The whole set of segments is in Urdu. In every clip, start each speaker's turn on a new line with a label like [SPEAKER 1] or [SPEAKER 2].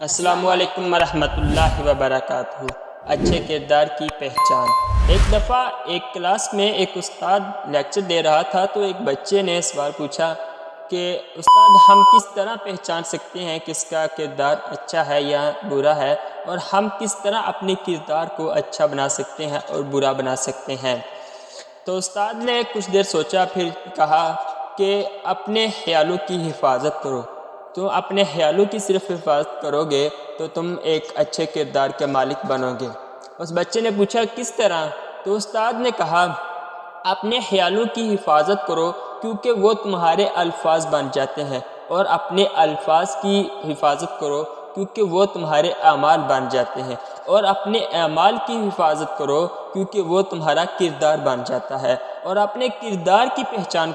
[SPEAKER 1] السلام علیکم ورحمۃ اللہ وبرکاتہ۔ اچھے کردار کی پہچان۔ ایک دفعہ ایک کلاس میں ایک استاد لیکچر دے رہا تھا تو ایک بچے نے سوال پوچھا کہ استاد ہم کس طرح پہچان سکتے ہیں کس کا کردار اچھا ہے یا برا ہے، اور ہم کس طرح اپنے کردار کو اچھا بنا سکتے ہیں اور برا بنا سکتے ہیں۔ تو استاد نے کچھ دیر سوچا، پھر کہا کہ اپنے خیالوں کی حفاظت کرو۔ تو اپنے خیالوں کی صرف حفاظت کرو گے تو تم ایک اچھے کردار کے مالک بنو گے۔ اس بچے نے پوچھا کس طرح؟ تو استاد نے کہا اپنے خیالوں کی حفاظت کرو کیونکہ وہ تمہارے الفاظ بن جاتے ہیں، اور اپنے الفاظ کی حفاظت کرو کیونکہ وہ تمہارے اعمال بن جاتے ہیں، اور اپنے اعمال کی حفاظت کرو کیونکہ وہ تمہارا کردار بن جاتا ہے، اور اپنے کردار کی پہچان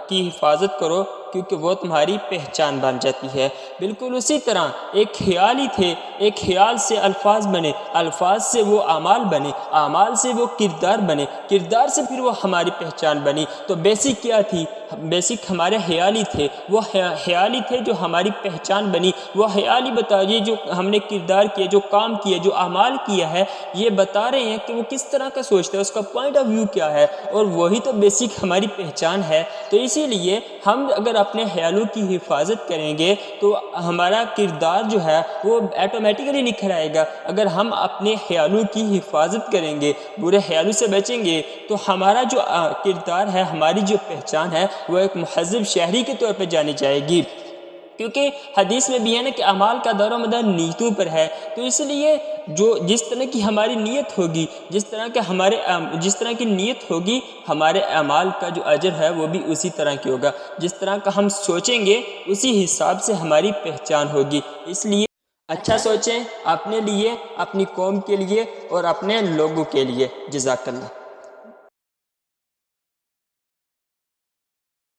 [SPEAKER 1] کی حفاظت کرو کیونکہ وہ تمہاری پہچان بن جاتی ہے۔ بالکل اسی طرح ایک خیال ہی تھے، ایک خیال سے الفاظ بنے، الفاظ سے وہ اعمال بنے، اعمال سے وہ کردار بنے، کردار سے پھر وہ ہماری پہچان بنی۔ تو بیسک کیا تھی؟ بیسک ہمارے خیال ہی تھے، وہ خیال ہی تھے جو ہماری پہچان بنی۔ وہ خیال ہی بتائیے جو ہم نے کردار کیا، جو کام کیا، جو اعمال کیا ہے، یہ بتا رہے ہیں کہ وہ کس طرح کا سوچتا ہے، اس کا پوائنٹ آف ویو کیا ہے، اور وہی تو بیسک ہماری پہچان ہے۔ تو اسی لیے ہم اگر اپنے خیالوں کی حفاظت کریں گے تو ہمارا کردار جو ہے وہ آٹومیٹیکلی نکھر آئے گا۔ اگر ہم اپنے خیالوں کی حفاظت کریں گے، برے خیالوں سے بچیں گے، تو ہمارا جو کردار ہے، ہماری جو پہچان ہے، وہ ایک مہذب شہری کے طور پہ جانی جائے گی۔ کیونکہ حدیث میں بھی ہے نا کہ اعمال کا دار و مدار نیتوں پر ہے۔ تو اس لیے جس طرح کی ہماری نیت ہوگی، جس طرح کی نیت ہوگی، ہمارے اعمال کا جو اجر ہے وہ بھی اسی طرح کی ہوگا۔ جس طرح کا ہم سوچیں گے اسی حساب سے ہماری پہچان ہوگی۔ اس لیے اچھا سوچیں اپنے لیے، اپنی قوم کے لیے اور اپنے لوگوں کے لیے۔ جزاک اللہ۔